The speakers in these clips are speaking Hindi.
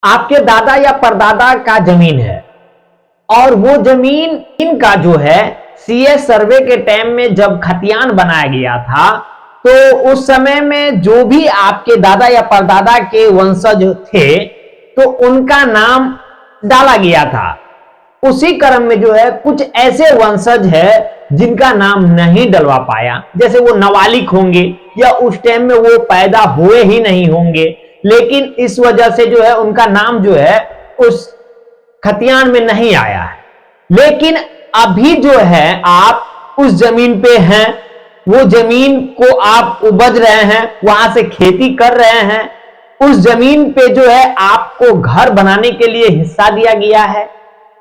आपके दादा या परदादा का जमीन है और वो जमीन इनका जो है सीएस सर्वे के टाइम में जब खतियान बनाया गया था तो उस समय में जो भी आपके दादा या परदादा के वंशज थे तो उनका नाम डाला गया था। उसी क्रम में जो है कुछ ऐसे वंशज है जिनका नाम नहीं डलवा पाया, जैसे वो नाबालिग होंगे या उस टाइम में वो पैदा हुए ही नहीं होंगे, लेकिन इस वजह से जो है उनका नाम जो है उस खतियान में नहीं आया है। लेकिन अभी जो है आप उस जमीन पे हैं, वो जमीन को आप उपज रहे हैं, वहां से खेती कर रहे हैं, उस जमीन पे जो है आपको घर बनाने के लिए हिस्सा दिया गया है,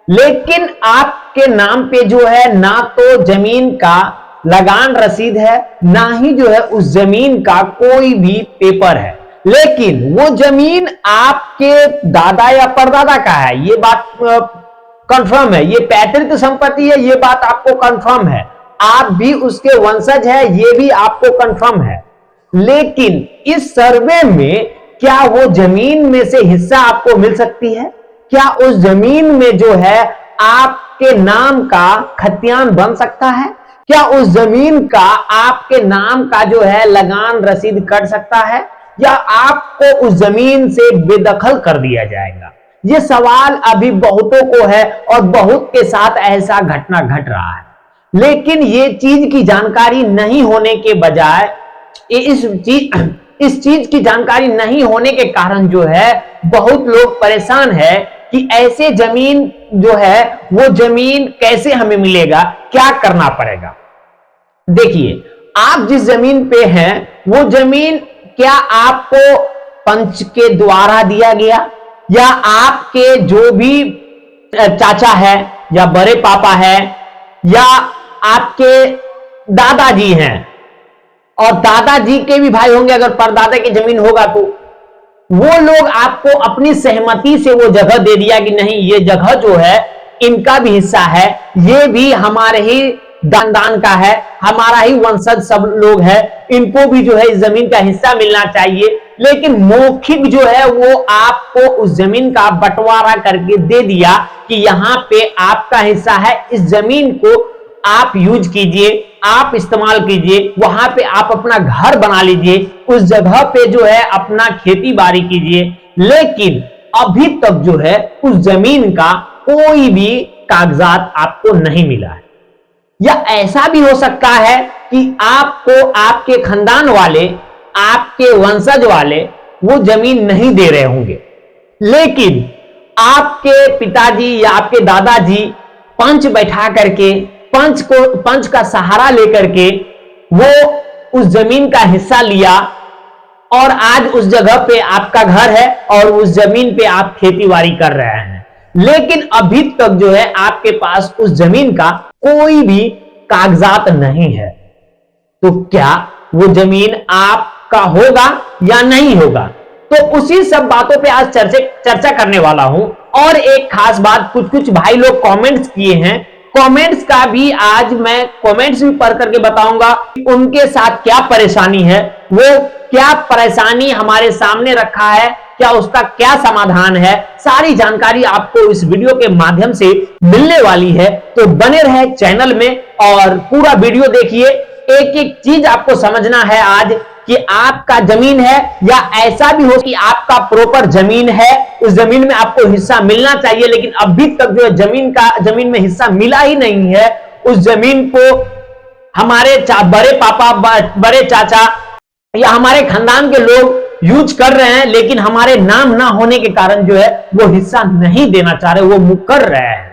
लेकिन आपके नाम पे जो है ना तो जमीन का लगान रसीद है, ना ही जो है उस जमीन का कोई भी पेपर है, लेकिन वो जमीन आपके दादा या परदादा का है। ये बात कंफर्म है, ये पैतृक संपत्ति है, ये बात आपको कंफर्म है। आप भी उसके वंशज है, ये भी आपको कंफर्म है। लेकिन इस सर्वे में क्या वो जमीन में से हिस्सा आपको मिल सकती है? क्या उस जमीन में जो है आपके नाम का खतियान बन सकता है? क्या उस जमीन का आपके नाम का जो है लगान रसीद कट सकता है, या आपको उस जमीन से बेदखल कर दिया जाएगा? ये सवाल अभी बहुतों को है और बहुत के साथ ऐसा घटना घट रहा है। लेकिन ये चीज की जानकारी नहीं होने के बजाय इस चीज की जानकारी नहीं होने के कारण जो है बहुत लोग परेशान है कि ऐसे जमीन जो है वो जमीन कैसे हमें मिलेगा, क्या करना पड़ेगा। देखिए, आप जिस जमीन पे हैं वो जमीन क्या आपको पंच के द्वारा दिया गया, या आपके जो भी चाचा है या बड़े पापा है या आपके दादाजी हैं, और दादाजी के भी भाई होंगे, अगर परदादा की जमीन होगा तो वो लोग आपको अपनी सहमति से वो जगह दे दिया कि नहीं, ये जगह जो है इनका भी हिस्सा है, ये भी हमारे ही दान का है, हमारा ही वंशज सब लोग है, इनको भी जो है इस जमीन का हिस्सा मिलना चाहिए। लेकिन मौखिक जो है वो आपको उस जमीन का बंटवारा करके दे दिया कि यहां पे आपका हिस्सा है, इस जमीन को आप यूज कीजिए, आप इस्तेमाल कीजिए, वहां पे आप अपना घर बना लीजिए, उस जगह पे जो है अपना खेती बाड़ी कीजिए। लेकिन अभी तक जो है उस जमीन का कोई भी कागजात आपको नहीं मिला है। या ऐसा भी हो सकता है कि आपको आपके खानदान वाले, आपके वंशज वाले वो जमीन नहीं दे रहे होंगे, लेकिन आपके पिताजी या आपके दादाजी पंच बैठा करके, पंच का सहारा लेकर के वो उस जमीन का हिस्सा लिया और आज उस जगह पे आपका घर है और उस जमीन पे आप खेतीबाड़ी कर रहे हैं। लेकिन अभी तक जो है आपके पास उस जमीन का कोई भी कागजात नहीं है, तो क्या वो जमीन आपका होगा या नहीं होगा? तो उसी सब बातों पे आज चर्चा करने वाला हूं। और एक खास बात, कुछ भाई लोग कमेंट्स किए हैं, कमेंट्स का भी आज मैं कमेंट्स भी पढ़ करके बताऊंगा उनके साथ क्या परेशानी है, वो क्या परेशानी हमारे सामने रखा है, क्या उसका क्या समाधान है, सारी जानकारी आपको इस वीडियो के माध्यम से मिलने वाली है। तो बने रहे चैनल में और पूरा वीडियो देखिए। एक एक चीज आपको समझना है आज कि आपका जमीन है, या ऐसा भी हो कि आपका प्रॉपर जमीन है, उस जमीन में आपको हिस्सा मिलना चाहिए, लेकिन अभी तक जो है जमीन में हिस्सा मिला ही नहीं है। उस जमीन को हमारे बड़े पापा, बड़े चाचा या हमारे खानदान के लोग यूज कर रहे हैं, लेकिन हमारे नाम ना होने के कारण जो है वो हिस्सा नहीं देना चाह रहे, वो मुकर रहे हैं।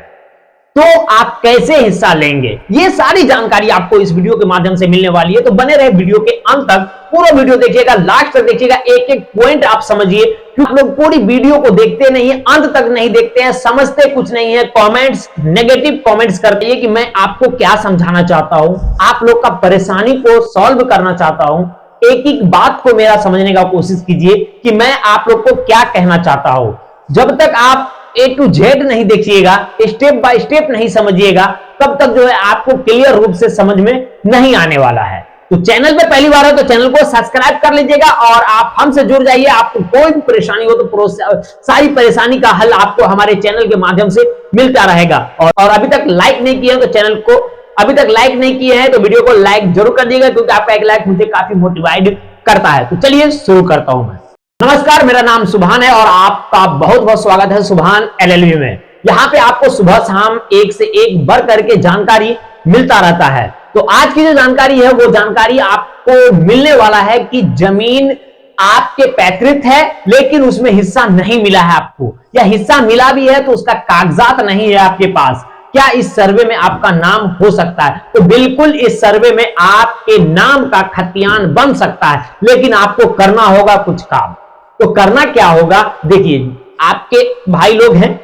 तो आप कैसे हिस्सा लेंगे, ये सारी जानकारी आपको इस वीडियो के माध्यम से मिलने वाली है। तो बने रहे वीडियो के अंत तक, पूरा वीडियो देखिएगा, लास्ट तक देखिएगा, एक एक पॉइंट आप समझिए, क्योंकि लोग पूरी वीडियो को देखते नहीं है, अंत तक नहीं देखते हैं, समझते कुछ नहीं है, कमेंट्स, नेगेटिव कमेंट्स करते हैं कि मैं आपको क्या समझाना चाहता हूं, आप लोग का परेशानी को सॉल्व करना चाहता हूं। एक एक बात को मेरा समझने का कोशिश कीजिए कि मैं आप लोग को क्या कहना चाहता हूं। जब तक आप A to Z नहीं देखिएगा, स्टेप बाय स्टेप नहीं समझिएगा, तब तक जो है आपको क्लियर रूप से समझ में नहीं आने वाला है। तो चैनल पे पहली बार हो तो चैनल को सब्सक्राइब कर लीजिएगा और आप हमसे जुड़ जाइए। आपको कोई भी परेशानी हो तो सारी परेशानी का हल आपको हमारे चैनल के माध्यम से मिलता रहेगा। और अभी तक लाइक नहीं किया तो चैनल को अभी तक लाइक नहीं किए हैं तो वीडियो को लाइक जरूर कर दीजिएगा, क्योंकि आपका एक लाइक मुझे काफी मोटिवेट करता है। तो चलिए शुरू करता हूं मैं। नमस्कार, मेरा नाम सुभान है और आपका बहुत बहुत स्वागत है सुभान एलएलबी में। यहाँ पे आपको सुबह शाम एक से एक बढ़ करके जानकारी मिलता रहता है। तो आज की जो जानकारी है वो जानकारी आपको मिलने वाला है कि जमीन आपके पैतृक है लेकिन उसमें हिस्सा नहीं मिला है आपको, या हिस्सा मिला भी है तो उसका कागजात नहीं है आपके पास। क्या इस सर्वे में आपका नाम हो सकता है? तो बिल्कुल इस सर्वे में आपके नाम का खतियान बन सकता है, लेकिन आपको करना होगा कुछ काम। तो करना क्या होगा, देखिए आपके भाई लोग हैं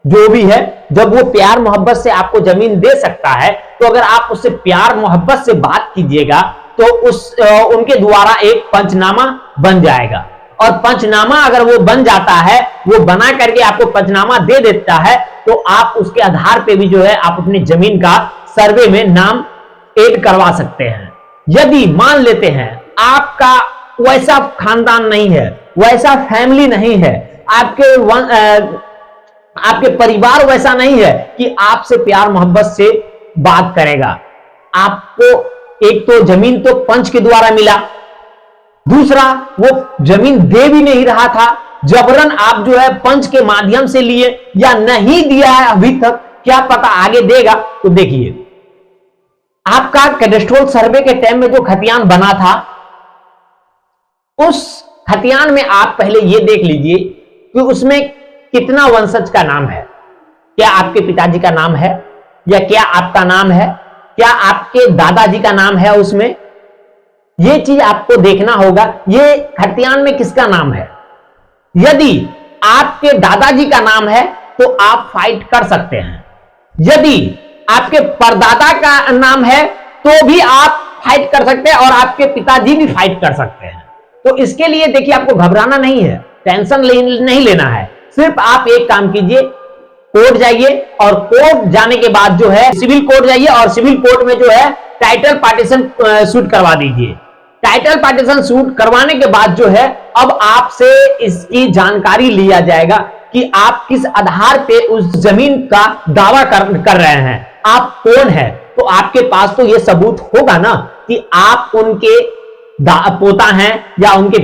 जो भी है, जब वो प्यार मोहब्बत से आपको जमीन दे सकता है तो अगर आप उससे प्यार मोहब्बत से बात कीजिएगा तो उनके द्वारा एक पंचनामा बन जाएगा। और पंचनामा अगर वो बन जाता है, वो बना करके आपको पंचनामा दे देता है, तो आप उसके आधार पे भी जो है आप अपनी जमीन का सर्वे में नाम ऐड करवा सकते हैं। यदि मान लेते हैं आपका वैसा खानदान नहीं है, वैसा फैमिली नहीं है, आपके परिवार वैसा नहीं है कि आपसे प्यार मोहब्बत से बात करेगा। आपको एक तो जमीन तो पंच के द्वारा मिला, दूसरा वो जमीन दे भी नहीं रहा था, जबरन आप जो है पंच के माध्यम से लिए या नहीं दिया है अभी तक, क्या पता आगे देगा। तो देखिए आपका कैडेस्ट्रल सर्वे के टाइम में जो खतियान बना था, उस खतियान में आप पहले ये देख लीजिए कि उसमें कितना वंशज का नाम है। क्या आपके पिताजी का नाम है, या क्या आपका नाम है, क्या आपके दादाजी का नाम है उसमें, ये चीज आपको देखना होगा। ये खतियान में किसका नाम है? यदि आपके दादाजी का नाम है तो आप फाइट कर सकते हैं, यदि आपके परदादा का नाम है तो भी आप फाइट कर सकते हैं, और आपके पिताजी भी फाइट कर सकते हैं। तो इसके लिए देखिए आपको घबराना नहीं है, टेंशन नहीं लेना है। सिर्फ आप एक काम कीजिए, कोर्ट जाइए और कोर्ट जाने के बाद जो है सिविल कोर्ट जाइए और सिविल कोर्ट में जो है टाइटल पार्टीशन सूट करवा दीजिए। टाइटल पार्टीशन सूट करवाने के बाद जो है अब आपसे इसकी जानकारी लिया जाएगा कि आप किस आधार पे उस जमीन का दावा कर रहे हैं, आप कौन है। तो आपके पास तो ये सबूत होगा ना कि आप उनके पोता हैं या उनके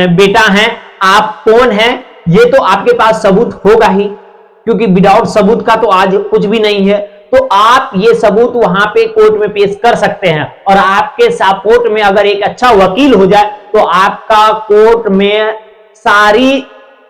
बेटा हैं, आप कौन हैं, ये तो आपके पास सबूत होगा ही, क्योंकि विदाउट सबूत का तो आज कुछ भी नहीं है। तो आप ये सबूत वहां पे कोर्ट में पेश कर सकते हैं, और आपके सपोर्ट में अगर एक अच्छा वकील हो जाए तो आपका कोर्ट में सारी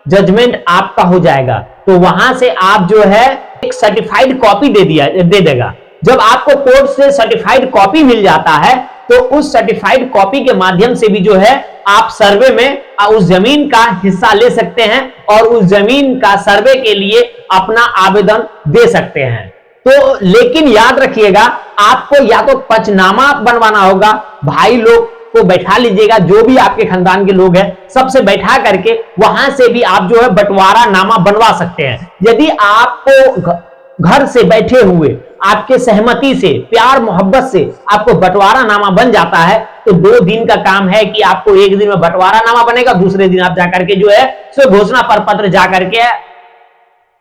जजमेंट आपका हो जाएगा। तो वहां से आप जो है एक सर्टिफाइड कॉपी दे देगा। जब आपको कोर्ट से सर्टिफाइड कॉपी मिल जाता है तो उस सर्टिफाइड कॉपी के माध्यम से भी जो है आप सर्वे में उस जमीन का हिस्सा ले सकते हैं और उस जमीन का सर्वे के लिए अपना आवेदन दे सकते हैं। तो लेकिन याद रखिएगा, आपको या तो पंचनामा बनवाना होगा, भाई लोग को बैठा लीजिएगा, जो भी आपके खानदान के लोग हैं सबसे बैठा करके वहां से भी आप जो है बंटवारा नामा बनवा सकते हैं। यदि आपको घर से बैठे हुए आपके सहमति से, प्यार मोहब्बत से आपको बंटवारा नामा बन जाता है तो 2 दिन का काम है कि आपको एक दिन में बंटवारा नामा बनेगा, दूसरे दिन आप जाकर के जो है सो घोषणा पत्र जाकर के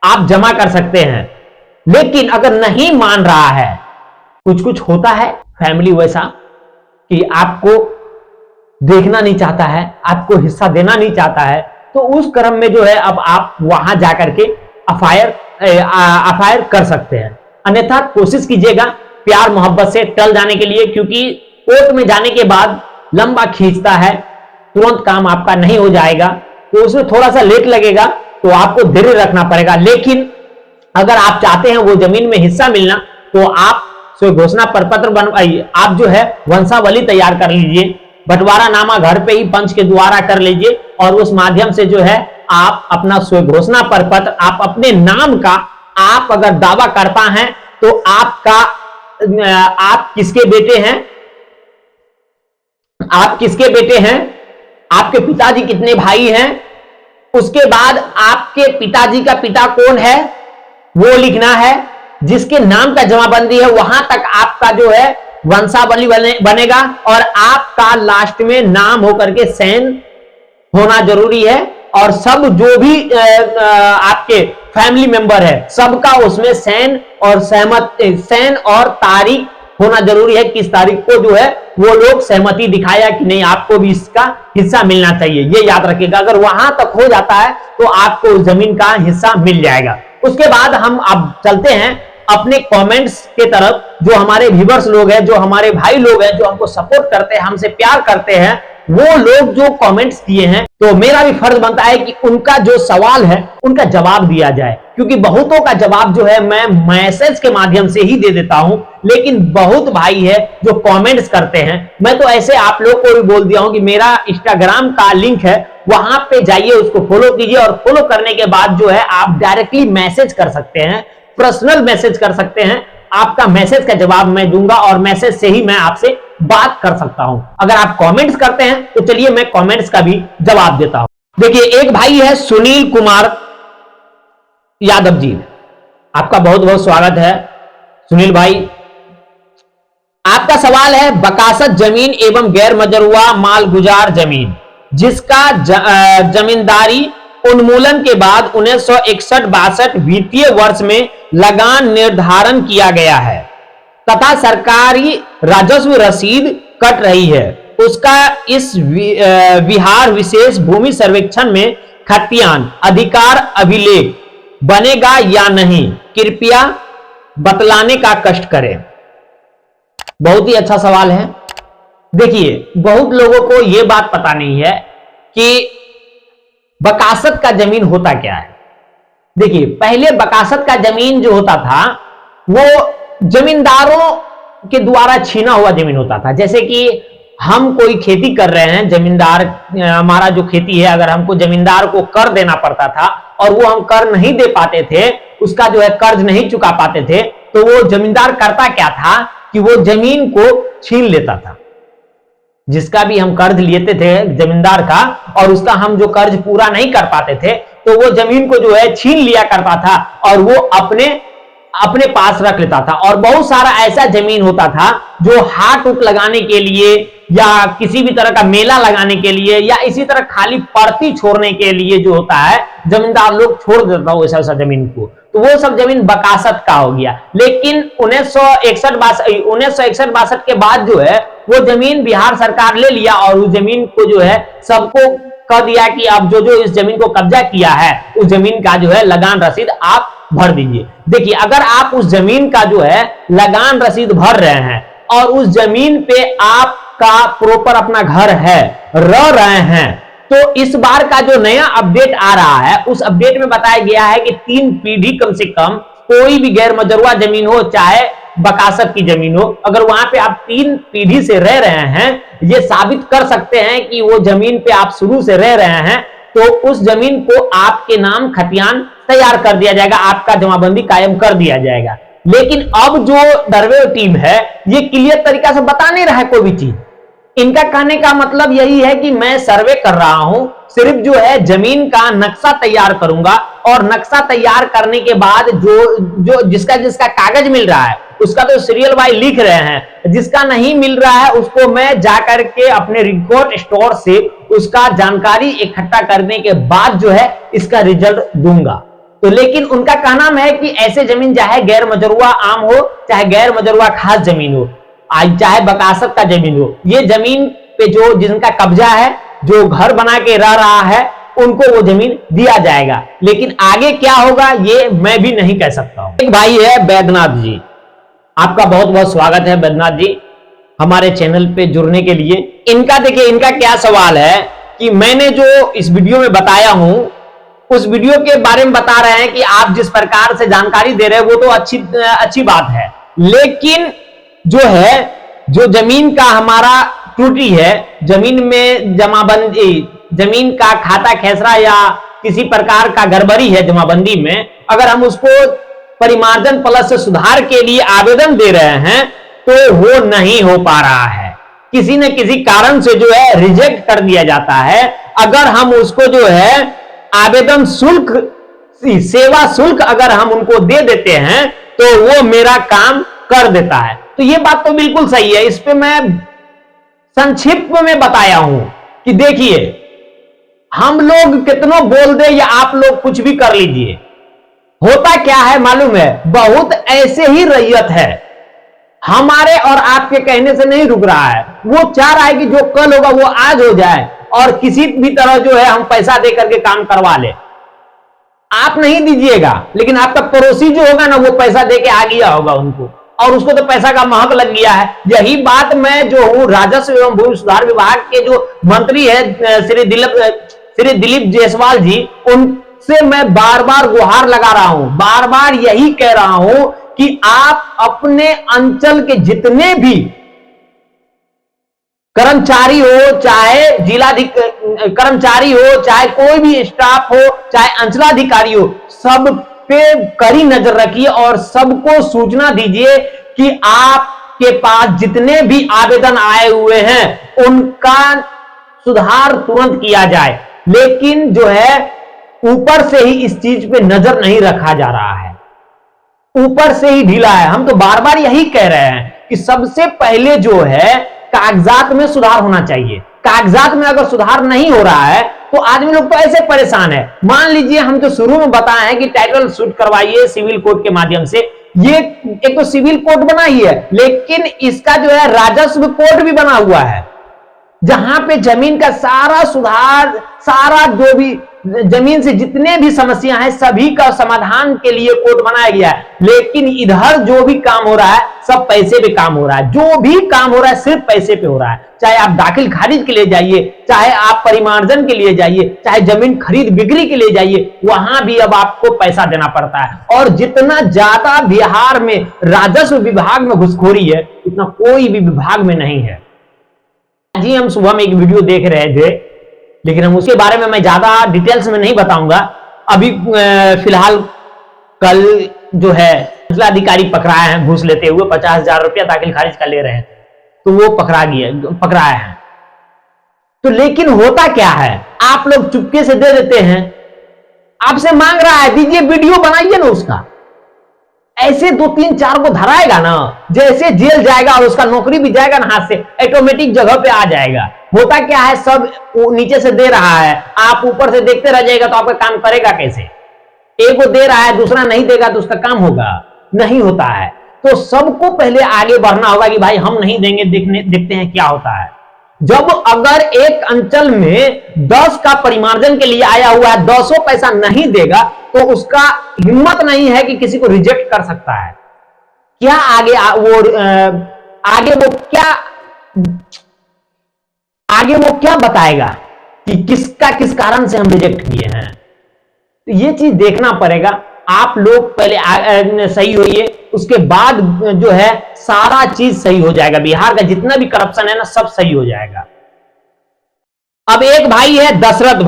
आप जमा कर सकते हैं। लेकिन अगर नहीं मान रहा है, कुछ होता है फैमिली वैसा कि आपको देखना नहीं चाहता है, आपको हिस्सा देना नहीं चाहता है, तो उस क्रम में जो है अब आप वहां जाकर के एफआईआर कर सकते हैं। अन्यथा कोशिश कीजिएगा प्यार मोहब्बत से टल जाने के लिए, क्योंकि कोर्ट में जाने के बाद लंबा खींचता है, तुरंत काम आपका नहीं हो जाएगा, तो उसमें थोड़ा सा लेट लगेगा, तो आपको धैर्य रखना पड़ेगा। लेकिन अगर आप चाहते हैं वो जमीन में हिस्सा मिलना तो आप घोषणा पत्र बनवाइए, आप जो है वंशावली तैयार कर लीजिए, बंटवारा नामा घर पे ही पंच के द्वारा कर लीजिए, और उस माध्यम से जो है आप अपना घोषणा पत्र आप अपने नाम का आप अगर दावा करता है तो आप किसके बेटे हैं, आपके पिताजी कितने भाई हैं, उसके बाद आपके पिताजी का पिता कौन है वो लिखना है, जिसके नाम का जमाबंदी है वहां तक आपका जो है वंशावली बनेगा और आपका लास्ट में नाम होकर के सेन होना जरूरी है, और सब जो भी आपके फैमिली मेंबर है सबका उसमें सेन और तारीख होना जरूरी है, किस तारीख को जो है वो लोग सहमति दिखाया कि नहीं आपको भी इसका हिस्सा मिलना चाहिए, ये याद रखिएगा। अगर वहां तक हो जाता है तो आपको उस जमीन का हिस्सा मिल जाएगा। उसके बाद हम अब चलते हैं अपने कमेंट्स के तरफ। जो हमारे व्यूअर्स लोग हैं, जो हमारे भाई लोग हैं, जो हमको सपोर्ट करते हैं, हमसे प्यार करते हैं, वो लोग जो कमेंट्स किए हैं, तो मेरा भी फर्ज बनता है कि उनका जो सवाल है उनका जवाब दिया जाए, क्योंकि बहुतों का जवाब जो है मैं मैसेज के माध्यम से ही दे देता हूं, लेकिन बहुत भाई है जो कमेंट्स करते हैं। मैं तो ऐसे आप लोग को भी बोल दिया हूं कि मेरा इंस्टाग्राम का लिंक है, वहां पे जाइए, उसको फॉलो कीजिए, और फॉलो करने के बाद जो है आप डायरेक्टली मैसेज कर सकते हैं, पर्सनल मैसेज कर सकते हैं। आपका मैसेज का जवाब मैं दूंगा और मैसेज से ही मैं आपसे बात कर सकता हूं। अगर आप कमेंट्स करते हैं तो चलिए मैं कमेंट्स का भी जवाब देता हूं। देखिए, एक भाई है सुनील कुमार यादव जी, आपका बहुत बहुत स्वागत है सुनील भाई। आपका सवाल है, बकासत जमीन एवं गैर मजरूआ मालगुजार जमीन जिसका जमींदारी उन्मूलन के बाद 1961-62 वित्तीय वर्ष में लगान निर्धारण किया गया है तथा सरकारी राजस्व रसीद कट रही है, उसका इस विहार विशेष भूमि सर्वेक्षण में खतियान अधिकार अभिलेख बनेगा या नहीं, कृपया बतलाने का कष्ट करें। बहुत ही अच्छा सवाल है। देखिए, बहुत लोगों को यह बात पता नहीं है कि बकासत का जमीन होता क्या है। देखिए, पहले बकासत का जमीन जो होता था वो जमींदारों के द्वारा छीना हुआ जमीन होता था। जैसे कि हम कोई खेती कर रहे हैं, जमींदार हमारा जो खेती है, अगर हमको जमींदार को कर देना पड़ता था और वो हम कर नहीं दे पाते थे, उसका जो है कर्ज नहीं चुका पाते थे, तो वो जमींदार करता क्या था कि वो जमीन को छीन लेता था। जिसका भी हम कर्ज लेते थे जमींदार का, और उसका हम जो कर्ज पूरा नहीं कर पाते थे, तो वो जमीन को जो है छीन लिया करता था और वो अपने पास रख लेता था। और बहुत सारा ऐसा जमीन होता था जो हाट उट लगाने के लिए या किसी भी तरह का मेला लगाने के लिए या इसी तरह खाली पड़ती छोड़ने के लिए जो होता है, जमींदार लोग छोड़ देता है वैसा जमीन को, तो वो सब जमीन बकासत का हो गया। लेकिन 1961-62 के बाद जो है वो जमीन बिहार सरकार ले लिया और उस जमीन को जो है सबको कह दिया कि अब जो इस जमीन को कब्जा किया है उस जमीन का जो है लगान रसीद आप भर दीजिए। देखिए, अगर आप उस जमीन का जो है लगान रसीद भर रहे हैं और उस जमीन पे आपका प्रॉपर अपना घर है, रह रहे हैं, तो इस बार का जो नया अपडेट आ रहा है उस अपडेट में बताया गया है कि 3 पीढ़ी कम से कम कोई भी गैर मजरूआ जमीन हो चाहे बकासत की जमीन हो, अगर वहां पे आप 3 पीढ़ी से रह रहे हैं, ये साबित कर सकते हैं कि वो जमीन पे आप शुरू से रह रहे हैं, तो उस जमीन को आपके नाम खतियान तैयार कर दिया जाएगा, आपका जमाबंदी कायम कर दिया जाएगा। लेकिन अब जो सर्वे टीम है ये क्लियर तरीका से बता नहीं रहा है कोई भी चीज। इनका कहने का मतलब यही है कि मैं सर्वे कर रहा हूं, सिर्फ जो है जमीन का नक्शा तैयार करूंगा और नक्शा तैयार करने के बाद जो जिसका कागज मिल रहा है उसका तो सीरियल वाइज लिख रहे हैं, जिसका नहीं मिल रहा है उसको मैं जाकर के अपने रिकॉर्ड स्टोर से उसका जानकारी इकट्ठा करने के बाद जो है इसका रिजल्ट दूंगा। तो लेकिन उनका कहना है कि ऐसे जमीन चाहे गैर मजरूआ आम हो, चाहे गैर मजरूआ खास जमीन हो, चाहे बकासत का जमीन हो, ये जमीन पे जो जिनका कब्जा है, जो घर बना के रह रहा है, उनको वो जमीन दिया जाएगा। लेकिन आगे क्या होगा ये मैं भी नहीं कह सकता हूं। एक भाई है बैद्यनाथ जी, आपका बहुत बहुत स्वागत है बैद्यनाथ जी हमारे चैनल पे जुड़ने के लिए। इनका देखिए, इनका क्या सवाल है कि मैंने जो इस वीडियो में बताया हूं उस वीडियो के बारे में बता रहे हैं कि आप जिस प्रकार से जानकारी दे रहे हैं वो तो अच्छी बात है, लेकिन जो है जो जमीन का हमारा त्रुटि है, जमीन में जमाबंदी, जमीन का खाता खेसरा या किसी प्रकार का गड़बड़ी है जमाबंदी में, अगर हम उसको परिमार्जन प्लस से सुधार के लिए आवेदन दे रहे हैं तो वो नहीं हो पा रहा है, किसी न किसी कारण से जो है रिजेक्ट कर दिया जाता है। अगर हम उसको जो है आवेदन शुल्क, सेवा शुल्क अगर हम उनको दे देते हैं तो वो मेरा काम कर देता है। तो ये बात तो बिल्कुल सही है, इस पे मैं संक्षिप्त में बताया हूं कि देखिए, हम लोग कितनों बोल दे या आप लोग कुछ भी कर लीजिए, होता क्या है मालूम है, बहुत ऐसे ही रैयत है, हमारे और आपके कहने से नहीं रुक रहा है। वो चाह रहा है कि जो कल होगा वो आज हो जाए और किसी भी तरह जो है हम पैसा दे करके काम करवा ले। आप नहीं दीजिएगा, लेकिन आपका पड़ोसी जो होगा ना, वो पैसा दे के आ गया होगा उनको, और उसको तो पैसा का महक लग गया है। यही बात मैं जो हूं राजस्व एवं भूमि सुधार विभाग के जो मंत्री है श्री दिलीप जायसवाल जी, उनसे मैं बार बार गुहार लगा रहा हूं, बार बार यही कह रहा हूं कि आप अपने अंचल के जितने भी कर्मचारी हो, चाहे कर्मचारी हो, चाहे कोई भी स्टाफ हो, चाहे अंचलाधिकारी हो, सब पे कड़ी नजर रखिए और सबको सूचना दीजिए कि आपके पास जितने भी आवेदन आए हुए हैं उनका सुधार तुरंत किया जाए। लेकिन जो है ऊपर से ही इस चीज पे नजर नहीं रखा जा रहा है, ऊपर से ही ढीला है। हम तो बार बार यही कह रहे हैं कि सबसे पहले जो है कागजात में सुधार होना चाहिए। कागजात में अगर सुधार नहीं हो रहा है तो आदमी लोग तो ऐसे परेशान है। मान लीजिए हम तो शुरू में बताए हैं कि टाइटल शूट करवाइए सिविल कोर्ट के माध्यम से, ये एक तो सिविल कोर्ट बना ही है, लेकिन इसका जो है राजस्व कोर्ट भी बना हुआ है, जहां पे जमीन का सारा सुधार, सारा जो भी जमीन से जितने भी समस्या है सभी का समाधान के लिए कोर्ट बनाया गया है। लेकिन इधर जो भी काम हो रहा है सब पैसे पे काम हो रहा है, जो भी काम हो रहा है सिर्फ पैसे पे हो रहा है। चाहे आप दाखिल खारिज के लिए जाइए, चाहे आप परिमार्जन के लिए जाइए, चाहे जमीन खरीद बिक्री के लिए जाइए, वहां भी अब आपको पैसा देना पड़ता है। और जितना ज्यादा बिहार में राजस्व विभाग में घुसखोरी है उतना कोई भी विभाग में नहीं है। जी हम सुबह में एक वीडियो देख रहे थे, लेकिन हम उसके बारे में मैं ज्यादा डिटेल्स में नहीं बताऊंगा। अभी फिलहाल कल जो है जिलाधिकारी पकड़ाए हैं घूस लेते हुए, 50,000 रुपया दाखिल खारिज का ले रहे हैं, तो वो पकड़ाए हैं। तो लेकिन होता क्या है, आप लोग चुपके से दे देते हैं, आपसे मांग रहा है दीजिए, वीडियो बनाइए ना उसका, ऐसे 2-3-4 को धराएगा ना, जैसे जेल जाएगा और उसका नौकरी भी जाएगा ना हाथ से, ऑटोमेटिक जगह पे आ जाएगा। होता क्या है, सब नीचे से दे रहा है, आप ऊपर से देखते रह जाएगा तो आपका काम करेगा कैसे? एक को दे रहा है, दूसरा नहीं देगा तो उसका काम होगा? नहीं होता है। तो सबको पहले आगे बढ़ना होगा कि भाई हम नहीं देंगे, देखते हैं क्या होता है। जब अगर एक अंचल में 10 का परिमार्जन के लिए आया हुआ है, 200 पैसा नहीं देगा तो उसका हिम्मत नहीं है कि किसी को रिजेक्ट कर सकता है। क्या आगे वो क्या बताएगा कि किस कारण से हम रिजेक्ट किए हैं? तो ये चीज देखना पड़ेगा। आप लोग पहले सही होइए, उसके बाद जो है सारा चीज सही हो जाएगा। बिहार का जितना भी करप्शन है ना, सब सही हो जाएगा। अब एक भाई है दशरथ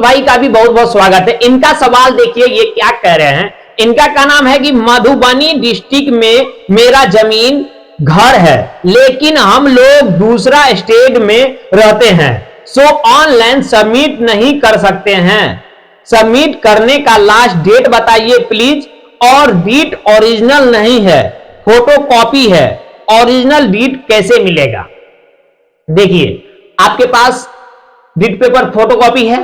भाई का भी बहुत बहुत स्वागत है। इनका सवाल देखिए, ये क्या कह रहे हैं। इनका क्या नाम है कि मधुबनी डिस्ट्रिक्ट में मेरा जमीन घर है, लेकिन हम लोग दूसरा स्टेट में रहते हैं, सो ऑनलाइन सबमिट नहीं कर सकते हैं। सबमिट करने का लास्ट डेट बताइए प्लीज। और डीड ओरिजिनल नहीं है, फोटो कॉपी है, ओरिजिनल डीड कैसे मिलेगा? देखिए, आपके पास डीड पेपर फोटो कॉपी है,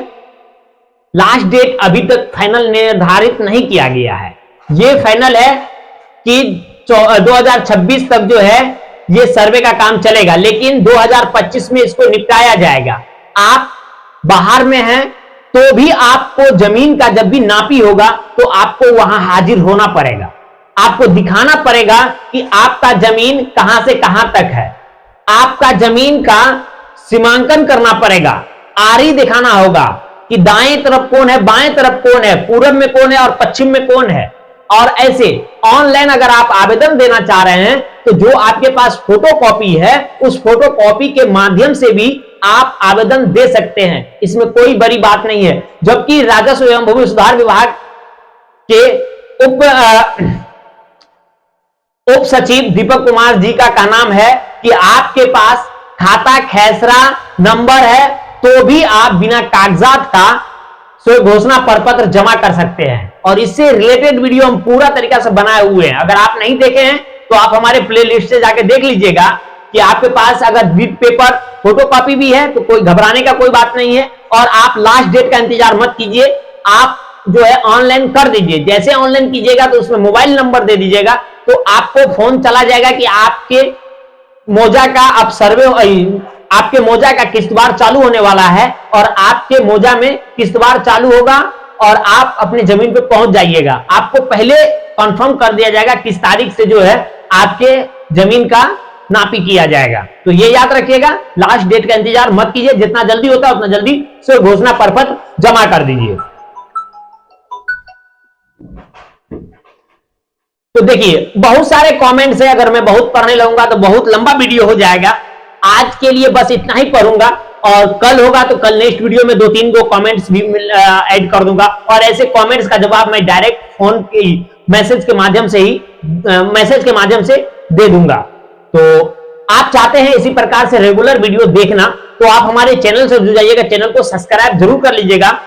लास्ट डेट अभी तक फाइनल निर्धारित नहीं किया गया है। यह फाइनल है कि 2026 तक जो है ये सर्वे का काम चलेगा, लेकिन 2025 में इसको निपटाया जाएगा। आप बाहर में हैं तो भी आपको जमीन का जब भी नापी होगा तो आपको वहां हाजिर होना पड़ेगा। आपको दिखाना पड़ेगा कि आपका जमीन कहां से कहां तक है। आपका जमीन का सीमांकन करना पड़ेगा, आरी दिखाना होगा कि दाएं तरफ कौन है, बाएं तरफ कौन है, पूरब में कौन है और पश्चिम में कौन है। और ऐसे ऑनलाइन अगर आप आवेदन देना चाह रहे हैं तो जो आपके पास फोटो कॉपी है, उस फोटो कॉपी के माध्यम से भी आप आवेदन दे सकते हैं। इसमें कोई बड़ी बात नहीं है। जबकि राजस्व एवं भूमि सुधार विभाग के उप सचिव दीपक कुमार जी का नाम है कि आपके पास खाता खेसरा नंबर है तो भी आप बिना कागजात का घोषणा प्रपत्र जमा कर सकते हैं। और इससे रिलेटेड वीडियो हम पूरा तरीका से बनाए हुए हैं, अगर आप नहीं देखे हैं तो आप हमारे प्ले लिस्ट से जाके देख लीजिएगा कि आपके पास अगर विद पेपर फोटोकॉपी भी है तो कोई घबराने का कोई बात नहीं है। और आप लास्ट डेट का इंतजार मत कीजिए, आप जो है ऑनलाइन कर दीजिए। जैसे ऑनलाइन कीजिएगा तो उसमें मोबाइल नंबर दे दीजिएगा, तो आपको फोन चला जाएगा कि आपके मोजा का अब सर्वे, आपके मोजा का किस्तवार चालू होने वाला है और आपके मोजा में किस्तवार चालू होगा और आप अपनी जमीन पे पहुंच जाइएगा। आपको पहले कंफर्म कर दिया जाएगा किस तारीख से जो है आपके जमीन का नापी किया जाएगा। तो ये याद रखिएगा, लास्ट डेट का इंतजार मत कीजिए, जितना जल्दी होता है उतना जल्दी से घोषणा पत्र जमा कर दीजिए। तो देखिए बहुत सारे कमेंट्स है, अगर मैं बहुत पढ़ने लगूंगा तो बहुत लंबा वीडियो हो जाएगा। आज के लिए बस इतना ही पढ़ूंगा और कल होगा तो कल नेक्स्ट वीडियो में 2-3 को कमेंट्स भी ऐड कर दूंगा और ऐसे कमेंट्स का जवाब मैं डायरेक्ट फोन के मैसेज के माध्यम से दे दूंगा। तो आप चाहते हैं इसी प्रकार से रेगुलर वीडियो देखना तो आप हमारे चैनल से जुड़ जाइएगा, चैनल को सब्सक्राइब जरूर कर लीजिएगा।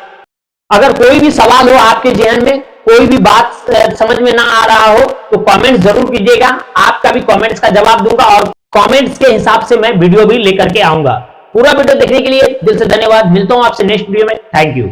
अगर कोई भी सवाल हो आपके जहन में, कोई भी बात समझ में ना आ रहा हो तो कमेंट्स जरूर कीजिएगा, आपका भी कमेंट्स का जवाब दूंगा और कमेंट्स के हिसाब से मैं वीडियो भी लेकर के आऊंगा। पूरा वीडियो देखने के लिए दिल से धन्यवाद। मिलता हूं आपसे नेक्स्ट वीडियो में। Thank you.